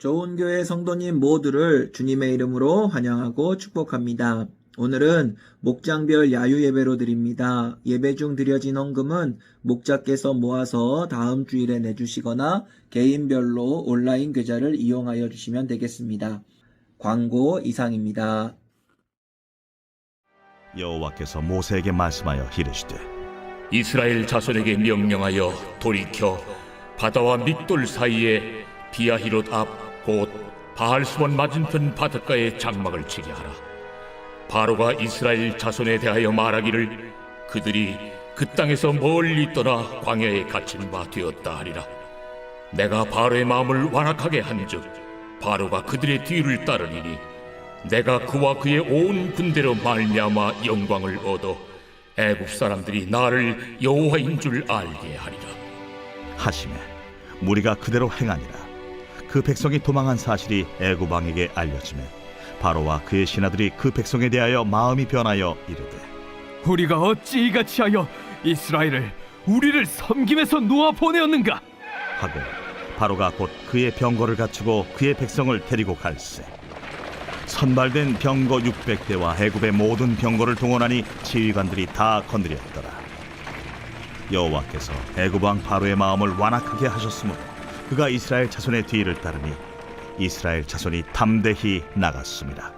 좋은 교회 성도님 모두를 주님의 이름으로 환영하고 축복합니다. 오늘은 목장별 야유 예배로 드립니다. 예배 중 드려진 헌금은 목자께서 모아서 다음 주일에 내주시거나 개인별로 온라인 계좌를 이용하여 주시면 되겠습니다. 광고 이상입니다. 여호와께서 모세에게 말씀하여 이르시되 이스라엘 자손에게 명령하여 돌이켜 바다와 믹돌 사이에 비아히롯 앞 곧 바알스본 맞은편 바닷가에 장막을 치게 하라. 바로가 이스라엘 자손에 대하여 말하기를 그들이 그 땅에서 멀리 떠나 광야에 갇힌 바 되었다 하리라. 내가 바로의 마음을 완악하게 한즉 바로가 그들의 뒤를 따르리니 내가 그와 그의 온 군대로 말미암아 영광을 얻어 애굽 사람들이 나를 여호와인 줄 알게 하리라. 하시매 무리가 그대로 행하니라. 그 백성이 도망한 사실이 애굽 왕에게 알려지매 바로와 그의 신하들이 그 백성에 대하여 마음이 변하여 이르되 우리가 어찌 이같이 하여 이스라엘을 우리를 섬김에서 놓아 보내었는가 하고 바로가 곧 그의 병거를 갖추고 그의 백성을 데리고 갈새 선발된 병거 600대와 애굽의 모든 병거를 동원하니 지휘관들이 다 건드렸더라. 여호와께서 애굽 왕 바로의 마음을 완악하게 하셨으므로 그가 이스라엘 자손의 뒤를 따르니 이스라엘 자손이 담대히 나갔습니다.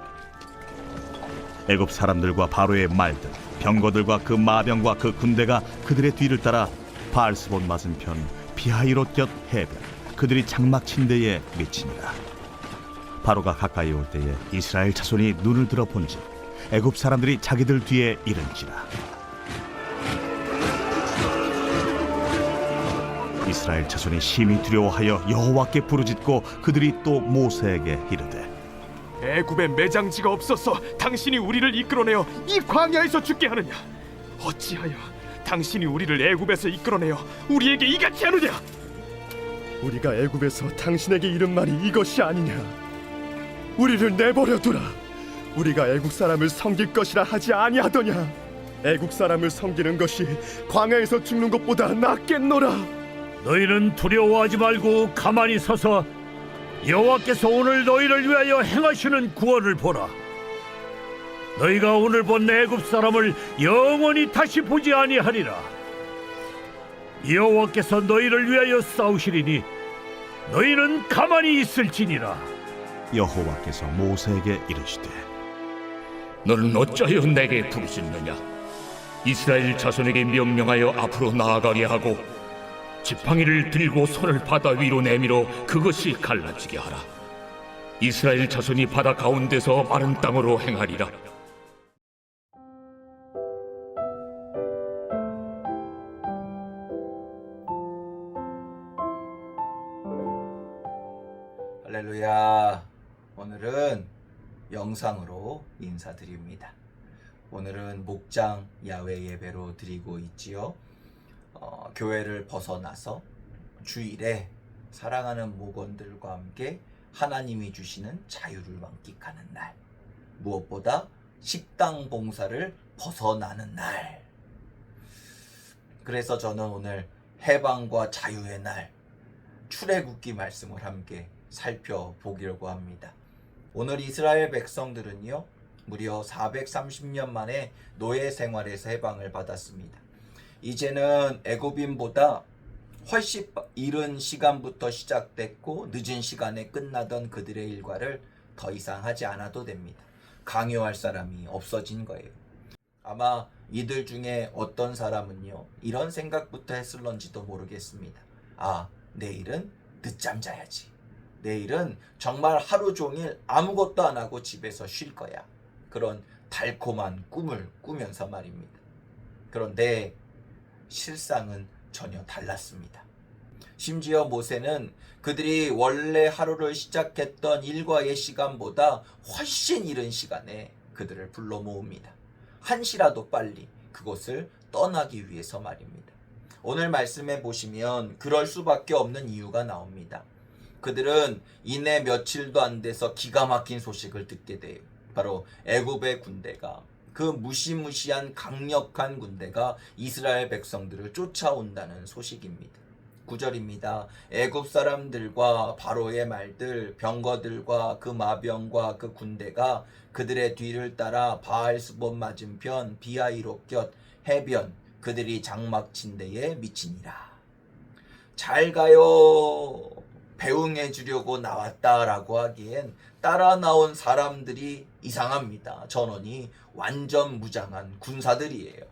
애굽 사람들과 바로의 말들 병거들과 그 마병과 그 군대가 그들의 뒤를 따라 바알스본 맞은편 비하히롯 곁 해변 그들이 장막 친 데에 미치니라. 바로가 가까이 올 때에 이스라엘 자손이 눈을 들어 본즉 애굽 사람들이 자기들 뒤에 이른지라. 이스라엘 자손이 심히 두려워하여 여호와께 부르짖고 그들이 또 모세에게 이르되 애굽에 매장지가 없어서 당신이 우리를 이끌어내어 이 광야에서 죽게 하느냐 어찌하여 당신이 우리를 애굽에서 이끌어내어 우리에게 이같이 하느냐 우리가 애굽에서 당신에게 이른 말이 이것이 아니냐. 우리를 내버려 두라. 우리가 애국 사람을 섬길 것이라 하지 아니하더냐. 애국 사람을 섬기는 것이 광야에서 죽는 것보다 낫겠노라. 너희는 두려워하지 말고 가만히 서서 여호와께서 오늘 너희를 위하여 행하시는 구원을 보라. 너희가 오늘 본 애굽 사람을 영원히 다시 보지 아니하리라. 여호와께서 너희를 위하여 싸우시리니 너희는 가만히 있을지니라. 여호와께서 모세에게 이르시되 너는 어찌하여 내게 부르짖느냐. 이스라엘 자손에게 명령하여 앞으로 나아가게 하고 지팡이를 들고 손을 바다 위로 내밀어 그것이 갈라지게 하라. 이스라엘 자손이 바다 가운데서 마른 땅으로 행하리라. 할렐루야. 오늘은 영상으로 인사드립니다. 오늘은 목장 야외 예배로 드리고 있지요. 교회를 벗어나서 주일에 사랑하는 목원들과 함께 하나님이 주시는 자유를 만끽하는 날, 무엇보다 식당 봉사를 벗어나는 날. 그래서 저는 오늘 해방과 자유의 날, 출애굽기 말씀을 함께 살펴보려고 합니다. 오늘 이스라엘 백성들은요, 무려 430년 만에 노예 생활에서 해방을 받았습니다. 이제는 애굽인보다 훨씬 이른 시간부터 시작됐고 늦은 시간에 끝나던 그들의 일과를 더 이상 하지 않아도 됩니다. 강요할 사람이 없어진 거예요. 아마 이들 중에 어떤 사람은요, 이런 생각부터 했을런지도 모르겠습니다. 아, 내일은 늦잠 자야지. 내일은 정말 하루 종일 아무것도 안 하고 집에서 쉴 거야. 그런 달콤한 꿈을 꾸면서 말입니다. 그런데 실상은 전혀 달랐습니다. 심지어 모세는 그들이 원래 하루를 시작했던 일과의 시간보다 훨씬 이른 시간에 그들을 불러 모읍니다. 한시라도 빨리 그곳을 떠나기 위해서 말입니다. 오늘 말씀에 보시면 그럴 수밖에 없는 이유가 나옵니다. 그들은 이내 며칠도 안 돼서 기가 막힌 소식을 듣게 돼요. 바로 애굽의 군대가, 그 무시무시한 강력한 군대가 이스라엘 백성들을 쫓아온다는 소식입니다. 9절입니다. 애굽 사람들과 바로의 말들, 병거들과 그 마병과 그 군대가 그들의 뒤를 따라 바알스본 맞은편 비하이롯 곁 해변 그들이 장막 친 데에 미치니라. 잘 가요. 배웅해 주려고 나왔다라고 하기엔 따라 나온 사람들이 이상합니다. 전원이 완전 무장한 군사들이에요.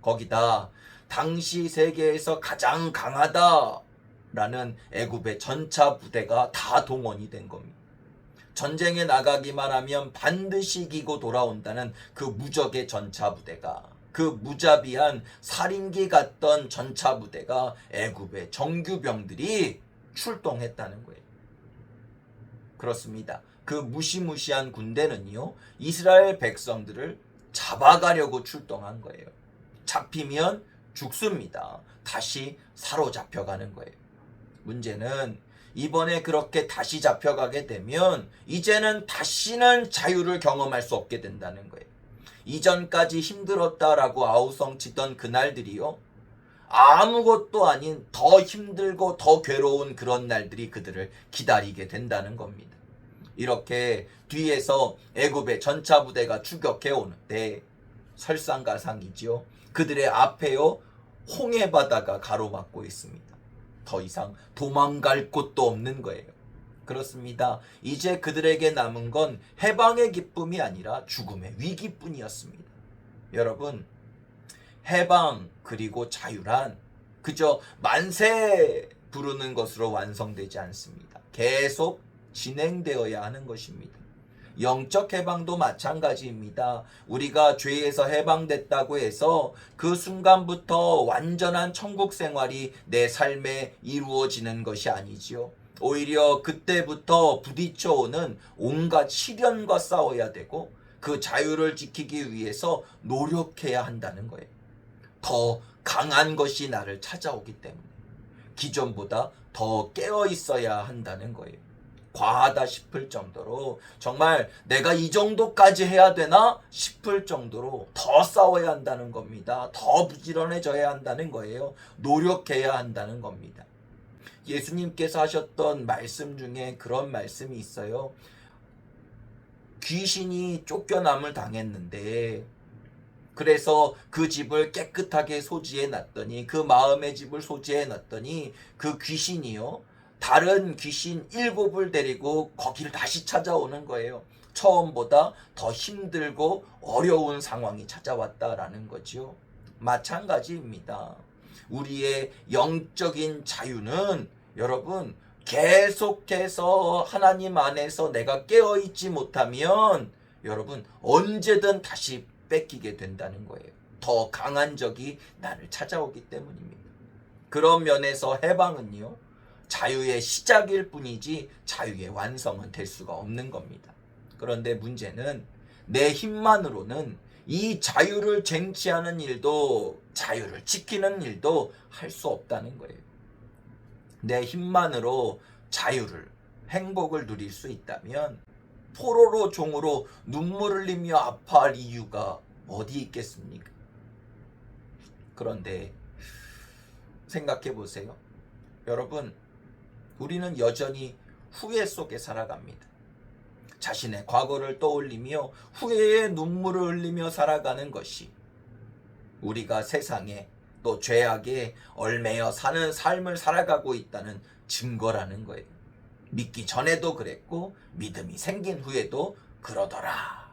거기다 당시 세계에서 가장 강하다라는 애굽의 전차 부대가 다 동원이 된 겁니다. 전쟁에 나가기만 하면 반드시 이기고 돌아온다는 그 무적의 전차 부대가, 그 무자비한 살인기 같던 전차 부대가 애굽의 정규병들이 출동했다는 거예요. 그렇습니다. 그 무시무시한 군대는요, 이스라엘 백성들을 잡아가려고 출동한 거예요. 잡히면 죽습니다. 다시 사로잡혀가는 거예요. 문제는 이번에 그렇게 다시 잡혀가게 되면 이제는 다시는 자유를 경험할 수 없게 된다는 거예요. 이전까지 힘들었다라고 아우성치던 그날들이요, 아무것도 아닌 더 힘들고 더 괴로운 그런 날들이 그들을 기다리게 된다는 겁니다. 이렇게 뒤에서 애굽의 전차 부대가 추격해 오는데 설상가상이지요. 그들의 앞에요, 홍해 바다가 가로막고 있습니다. 더 이상 도망갈 곳도 없는 거예요. 그렇습니다. 이제 그들에게 남은 건 해방의 기쁨이 아니라 죽음의 위기뿐이었습니다. 여러분, 해방 그리고 자유란 그저 만세 부르는 것으로 완성되지 않습니다. 계속 진행되어야 하는 것입니다. 영적 해방도 마찬가지입니다. 우리가 죄에서 해방됐다고 해서 그 순간부터 완전한 천국 생활이 내 삶에 이루어지는 것이 아니지요. 오히려 그때부터 부딪혀오는 온갖 시련과 싸워야 되고 그 자유를 지키기 위해서 노력해야 한다는 거예요. 더 강한 것이 나를 찾아오기 때문에 기존보다 더 깨어 있어야 한다는 거예요. 과하다 싶을 정도로, 정말 내가 이 정도까지 해야 되나 싶을 정도로 더 싸워야 한다는 겁니다. 더 부지런해져야 한다는 거예요. 노력해야 한다는 겁니다. 예수님께서 하셨던 말씀 중에 그런 말씀이 있어요. 귀신이 쫓겨남을 당했는데 그래서 그 집을 깨끗하게 소지해 놨더니, 그 마음의 집을 소지해 놨더니 그 귀신이요, 다른 귀신 7을 데리고 거기를 다시 찾아오는 거예요. 처음보다 더 힘들고 어려운 상황이 찾아왔다라는 거죠. 마찬가지입니다. 우리의 영적인 자유는 여러분 계속해서 하나님 안에서 내가 깨어있지 못하면 여러분 언제든 다시 뺏기게 된다는 거예요. 더 강한 적이 나를 찾아오기 때문입니다. 그런 면에서 해방은요, 자유의 시작일 뿐이지 자유의 완성은 될 수가 없는 겁니다. 그런데 문제는 내 힘만으로는 이 자유를 쟁취하는 일도, 자유를 지키는 일도 할 수 없다는 거예요. 내 힘만으로 자유를, 행복을 누릴 수 있다면 포로로 종으로 눈물 흘리며 아파할 이유가 어디 있겠습니까? 그런데 생각해 보세요. 여러분, 우리는 여전히 후회 속에 살아갑니다. 자신의 과거를 떠올리며 후회의 눈물을 흘리며 살아가는 것이 우리가 세상에 또 죄악에 얽매여 사는 삶을 살아가고 있다는 증거라는 거예요. 믿기 전에도 그랬고 믿음이 생긴 후에도 그러더라.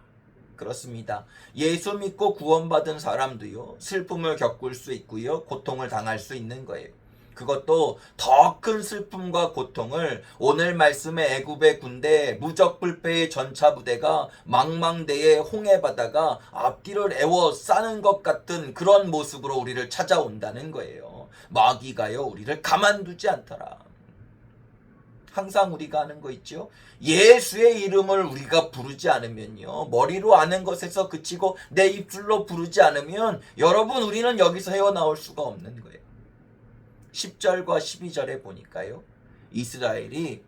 그렇습니다. 예수 믿고 구원받은 사람도요, 슬픔을 겪을 수 있고요, 고통을 당할 수 있는 거예요. 그것도 더 큰 슬픔과 고통을 오늘 말씀의 애굽의 군대, 무적불패의 전차 부대가 망망대해 홍해 바다가 앞뒤를 에워싸는 것 같은 그런 모습으로 우리를 찾아온다는 거예요. 마귀가요, 우리를 가만두지 않더라. 항상 우리가 하는 거 있죠. 예수의 이름을 우리가 부르지 않으면요, 머리로 아는 것에서 그치고 내 입술로 부르지 않으면 여러분, 우리는 여기서 헤어나올 수가 없는 거예요. 10절과 12절에 보니까요, 이스라엘이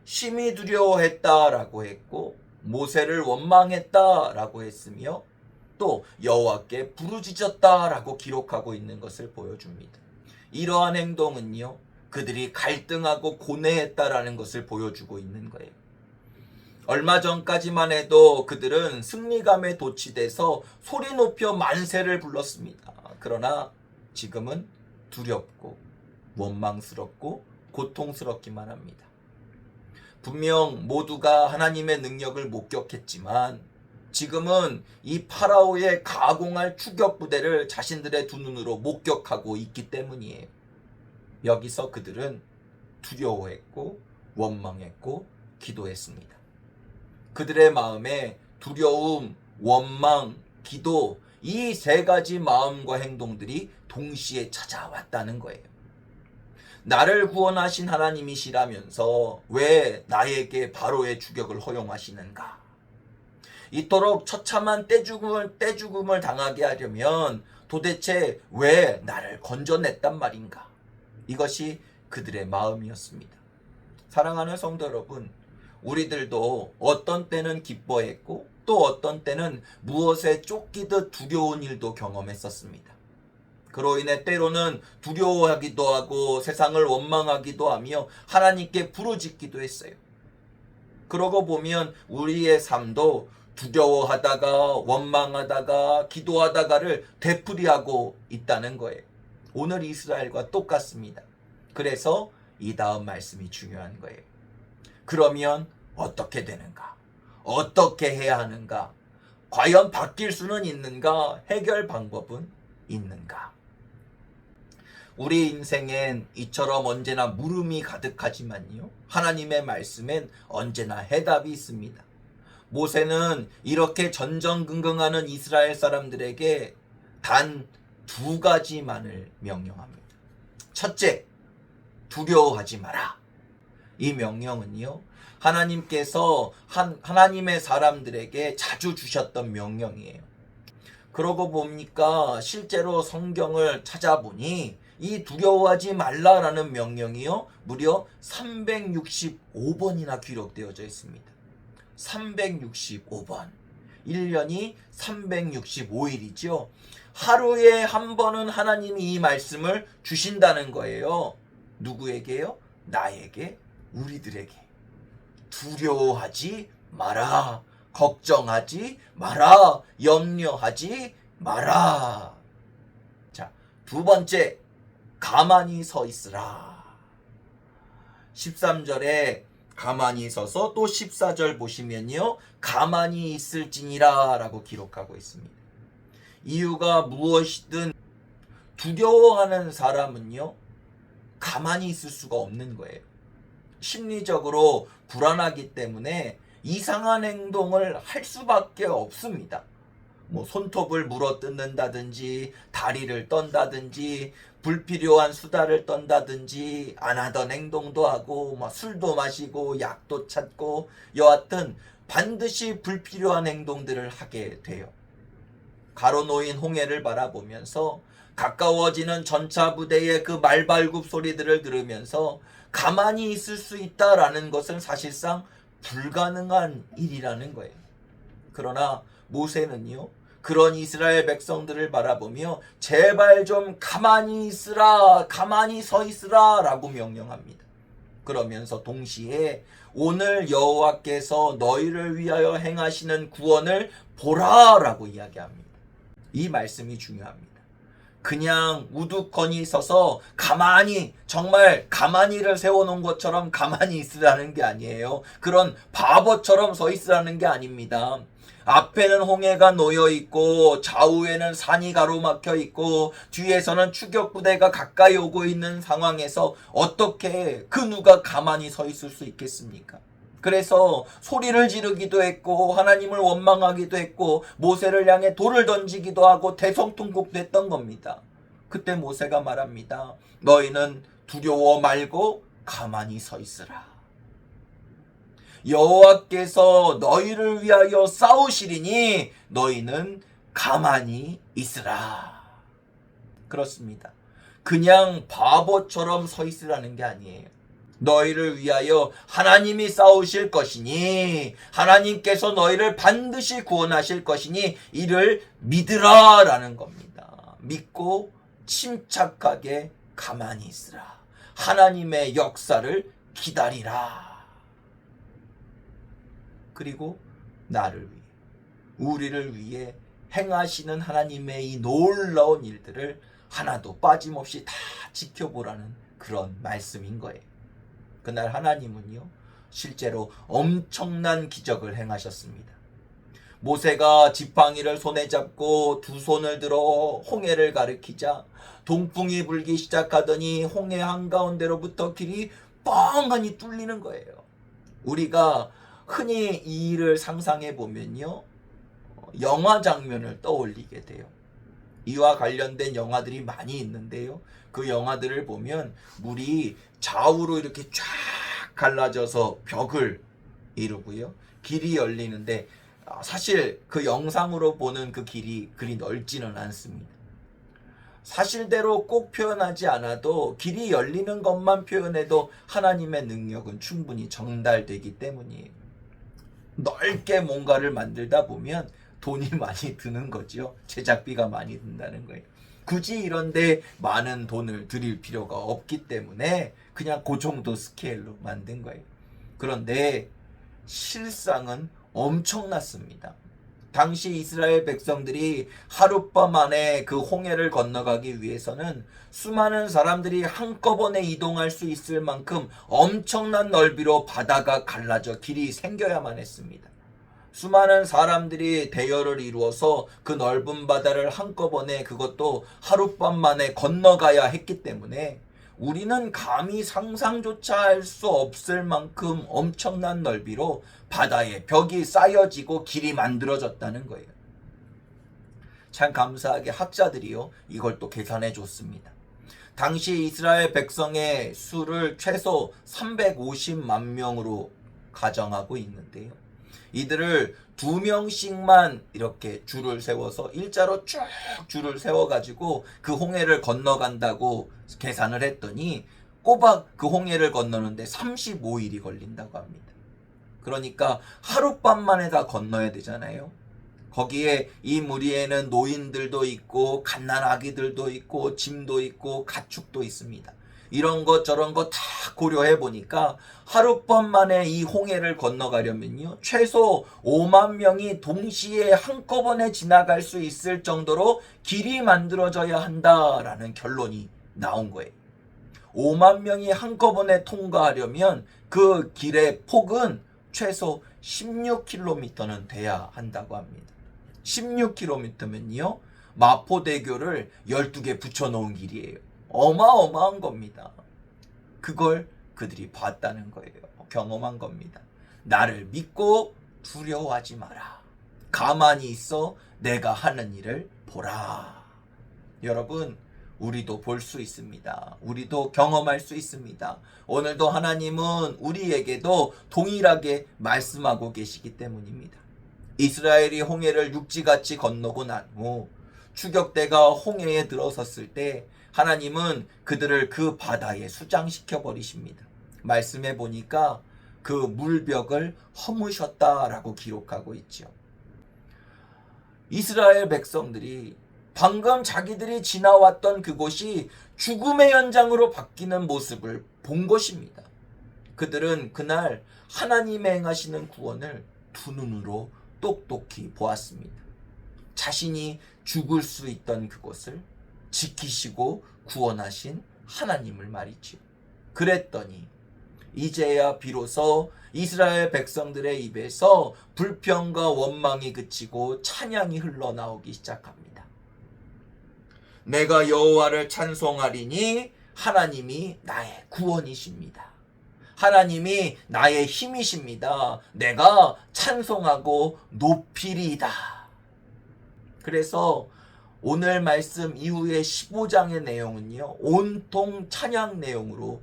심히 두려워했다라고 했고 모세를 원망했다라고 했으며 또 여호와께 부르짖었다라고 기록하고 있는 것을 보여줍니다. 이러한 행동은요, 그들이 갈등하고 고뇌했다라는 것을 보여주고 있는 거예요. 얼마 전까지만 해도 그들은 승리감에 도취돼서 소리 높여 만세를 불렀습니다. 그러나 지금은 두렵고 원망스럽고 고통스럽기만 합니다. 분명 모두가 하나님의 능력을 목격했지만 지금은 이 파라오의 가공할 추격 부대를 자신들의 두 눈으로 목격하고 있기 때문이에요. 여기서 그들은 두려워했고 원망했고 기도했습니다. 그들의 마음에 두려움, 원망, 기도, 이 세 가지 마음과 행동들이 동시에 찾아왔다는 거예요. 나를 구원하신 하나님이시라면서 왜 나에게 바로의 추격을 허용하시는가? 이토록 처참한 떼죽음을 당하게 하려면 도대체 왜 나를 건져냈단 말인가? 이것이 그들의 마음이었습니다. 사랑하는 성도 여러분, 우리들도 어떤 때는 기뻐했고 또 어떤 때는 무엇에 쫓기듯 두려운 일도 경험했었습니다. 그로 인해 때로는 두려워하기도 하고 세상을 원망하기도 하며 하나님께 부르짖기도 했어요. 그러고 보면 우리의 삶도 두려워하다가 원망하다가 기도하다가를 되풀이하고 있다는 거예요. 오늘 이스라엘과 똑같습니다. 그래서 이 다음 말씀이 중요한 거예요. 그러면 어떻게 되는가? 어떻게 해야 하는가? 과연 바뀔 수는 있는가? 해결 방법은 있는가? 우리 인생엔 이처럼 언제나 물음이 가득하지만요, 하나님의 말씀엔 언제나 해답이 있습니다. 모세는 이렇게 전전긍긍하는 이스라엘 사람들에게 단 2가지만을 명령합니다. 첫째, 두려워하지 마라. 이 명령은요, 하나님께서 하나님의 사람들에게 자주 주셨던 명령이에요. 그러고 보니까 실제로 성경을 찾아보니 이 두려워하지 말라라는 명령이요, 무려 365번이나 기록되어져 있습니다. 365번. 1년이 365일이죠. 하루에 한 번은 하나님이 이 말씀을 주신다는 거예요. 누구에게요? 나에게, 우리들에게. 두려워하지 마라. 걱정하지 마라. 염려하지 마라. 자, 2번째, 가만히 서 있으라. 13절에 가만히 서서 또 14절 보시면요, 가만히 있을지니라 라고 기록하고 있습니다. 이유가 무엇이든 두려워하는 사람은요, 가만히 있을 수가 없는 거예요. 심리적으로 불안하기 때문에 이상한 행동을 할 수밖에 없습니다. 손톱을 물어뜯는다든지 다리를 떤다든지 불필요한 수다를 떤다든지 안 하던 행동도 하고 술도 마시고 약도 찾고 여하튼 반드시 불필요한 행동들을 하게 돼요. 가로놓인 홍해를 바라보면서 가까워지는 전차 부대의 그 말발굽 소리들을 들으면서 가만히 있을 수 있다라는 것은 사실상 불가능한 일이라는 거예요. 그러나 모세는요, 그런 이스라엘 백성들을 바라보며 제발 좀 가만히 있으라, 가만히 서 있으라 라고 명령합니다. 그러면서 동시에 오늘 여호와께서 너희를 위하여 행하시는 구원을 보라 라고 이야기합니다. 이 말씀이 중요합니다. 그냥 우두커니 서서 가만히, 정말 가만히를 세워놓은 것처럼 가만히 있으라는 게 아니에요. 그런 바보처럼 서 있으라는 게 아닙니다. 앞에는 홍해가 놓여 있고 좌우에는 산이 가로막혀 있고 뒤에서는 추격 부대가 가까이 오고 있는 상황에서 어떻게 그 누가 가만히 서 있을 수 있겠습니까? 그래서 소리를 지르기도 했고 하나님을 원망하기도 했고 모세를 향해 돌을 던지기도 하고 대성통곡됐던 겁니다. 그때 모세가 말합니다. 너희는 두려워 말고 가만히 서 있으라. 여호와께서 너희를 위하여 싸우시리니 너희는 가만히 있으라. 그렇습니다. 그냥 바보처럼 서 있으라는 게 아니에요. 너희를 위하여 하나님이 싸우실 것이니 하나님께서 너희를 반드시 구원하실 것이니 이를 믿으라 라는 겁니다. 믿고 침착하게 가만히 있으라. 하나님의 역사를 기다리라. 그리고 나를 위해, 우리를 위해 행하시는 하나님의 이 놀라운 일들을 하나도 빠짐없이 다 지켜보라는 그런 말씀인 거예요. 그날 하나님은요, 실제로 엄청난 기적을 행하셨습니다. 모세가 지팡이를 손에 잡고 두 손을 들어 홍해를 가리키자 동풍이 불기 시작하더니 홍해 한가운데로부터 길이 뻥하니 뚫리는 거예요. 우리가 흔히 이 일을 상상해 보면요, 영화 장면을 떠올리게 돼요. 이와 관련된 영화들이 많이 있는데요, 그 영화들을 보면 물이 좌우로 이렇게 쫙 갈라져서 벽을 이루고요, 길이 열리는데 사실 그 영상으로 보는 그 길이 그리 넓지는 않습니다. 사실대로 꼭 표현하지 않아도 길이 열리는 것만 표현해도 하나님의 능력은 충분히 전달되기 때문이에요. 넓게 뭔가를 만들다 보면 돈이 많이 드는 거죠. 제작비가 많이 든다는 거예요. 굳이 이런데 많은 돈을 들일 필요가 없기 때문에 그냥 그 정도 스케일로 만든 거예요. 그런데 실상은 엄청났습니다. 당시 이스라엘 백성들이 하룻밤 안에 그 홍해를 건너가기 위해서는 수많은 사람들이 한꺼번에 이동할 수 있을 만큼 엄청난 넓이로 바다가 갈라져 길이 생겨야만 했습니다. 수많은 사람들이 대열을 이루어서 그 넓은 바다를 한꺼번에, 그것도 하룻밤 만에 건너가야 했기 때문에 우리는 감히 상상조차 할 수 없을 만큼 엄청난 넓이로 바다에 벽이 쌓여지고 길이 만들어졌다는 거예요. 참 감사하게 학자들이요, 이걸 또 계산해 줬습니다. 당시 이스라엘 백성의 수를 최소 350만 명으로 가정하고 있는데요, 이들을 2명씩만 이렇게 줄을 세워서 일자로 쭉 줄을 세워가지고 그 홍해를 건너간다고 계산을 했더니 꼬박 그 홍해를 건너는데 35일이 걸린다고 합니다. 그러니까 하룻밤 만에 다 건너야 되잖아요. 거기에 이 무리에는 노인들도 있고 갓난아기들도 있고 짐도 있고 가축도 있습니다. 이런 것 저런 거 다 고려해 보니까 하룻밤 만에 이 홍해를 건너가려면요, 최소 5만 명이 동시에 한꺼번에 지나갈 수 있을 정도로 길이 만들어져야 한다라는 결론이 나온 거예요. 5만 명이 한꺼번에 통과하려면 그 길의 폭은 최소 16km는 돼야 한다고 합니다. 16km면요, 마포대교를 12개 붙여놓은 길이에요. 어마어마한 겁니다. 그걸 그들이 봤다는 거예요. 경험한 겁니다. 나를 믿고 두려워하지 마라. 가만히 있어 내가 하는 일을 보라. 여러분, 우리도 볼 수 있습니다. 우리도 경험할 수 있습니다. 오늘도 하나님은 우리에게도 동일하게 말씀하고 계시기 때문입니다. 이스라엘이 홍해를 육지같이 건너고 난 후 추격대가 홍해에 들어섰을 때 하나님은 그들을 그 바다에 수장시켜 버리십니다. 말씀해 보니까 그 물벽을 허무셨다라고 기록하고 있죠. 이스라엘 백성들이 방금 자기들이 지나왔던 그곳이 죽음의 현장으로 바뀌는 모습을 본 것입니다. 그들은 그날 하나님의 행하시는 구원을 두 눈으로 똑똑히 보았습니다. 자신이 죽을 수 있던 그곳을 지키시고 구원하신 하나님을 말이죠. 그랬더니 이제야 비로소 이스라엘 백성들의 입에서 불평과 원망이 그치고 찬양이 흘러나오기 시작합니다. 내가 여호와를 찬송하리니 하나님이 나의 구원이십니다. 하나님이 나의 힘이십니다. 내가 찬송하고 높이리이다. 그래서 오늘 말씀 이후의 15장의 내용은요, 온통 찬양 내용으로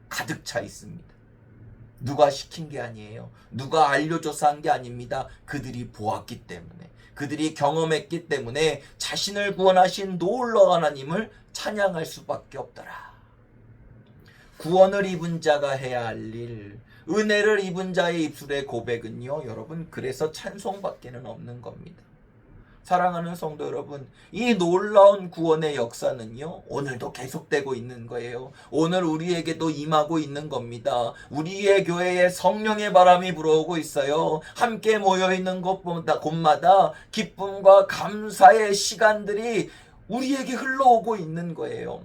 가득 차 있습니다. 누가 시킨 게 아니에요. 누가 알려줘서 한 게 아닙니다. 그들이 보았기 때문에, 그들이 경험했기 때문에 자신을 구원하신 놀라운 하나님을 찬양할 수밖에 없더라. 구원을 입은 자가 해야 할 일, 은혜를 입은 자의 입술의 고백은요, 여러분, 그래서 찬송밖에는 없는 겁니다. 사랑하는 성도 여러분, 이 놀라운 구원의 역사는요, 오늘도 계속되고 있는 거예요. 오늘 우리에게도 임하고 있는 겁니다. 우리의 교회에 성령의 바람이 불어오고 있어요. 함께 모여있는 곳마다 기쁨과 감사의 시간들이 우리에게 흘러오고 있는 거예요.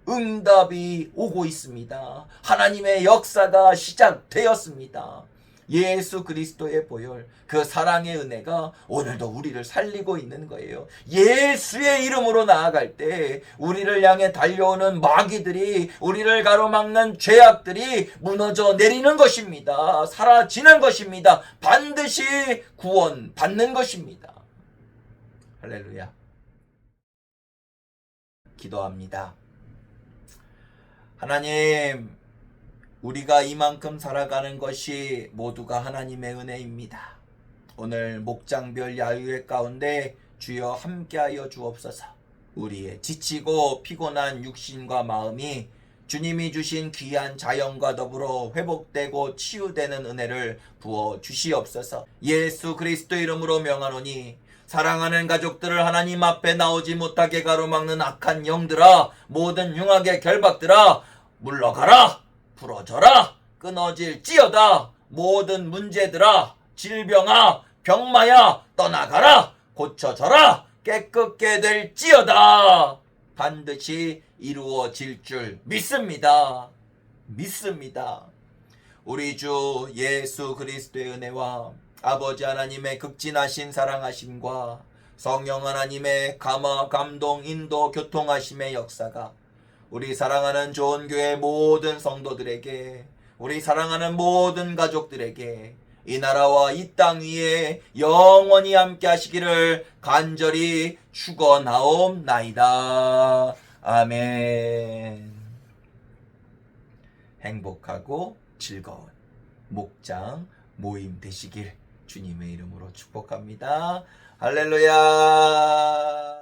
응답이 오고 있습니다. 하나님의 역사가 시작되었습니다. 예수 그리스도의 보혈, 그 사랑의 은혜가 오늘도 우리를 살리고 있는 거예요. 예수의 이름으로 나아갈 때 우리를 향해 달려오는 마귀들이, 우리를 가로막는 죄악들이 무너져 내리는 것입니다. 사라지는 것입니다. 반드시 구원 받는 것입니다. 할렐루야. 기도합니다. 하나님, 우리가 이만큼 살아가는 것이 모두가 하나님의 은혜입니다. 오늘 목장별 야유회 가운데 주여 함께하여 주옵소서. 우리의 지치고 피곤한 육신과 마음이 주님이 주신 귀한 자연과 더불어 회복되고 치유되는 은혜를 부어 주시옵소서. 예수 그리스도 이름으로 명하노니 사랑하는 가족들을 하나님 앞에 나오지 못하게 가로막는 악한 영들아, 모든 흉악의 결박들아, 물러가라, 부러져라, 끊어질지어다. 모든 문제들아, 질병아, 병마야, 떠나가라, 고쳐져라, 깨끗게 될지어다. 반드시 이루어질 줄 믿습니다. 믿습니다. 우리 주 예수 그리스도의 은혜와 아버지 하나님의 극진하신 사랑하심과 성령 하나님의 감화, 감동, 인도, 교통하심의 역사가 우리 사랑하는 좋은 교회 모든 성도들에게, 우리 사랑하는 모든 가족들에게 이 나라와 이 땅 위에 영원히 함께 하시기를 간절히 축원하옵나이다. 아멘. 행복하고 즐거운 목장 모임 되시길 주님의 이름으로 축복합니다. 할렐루야.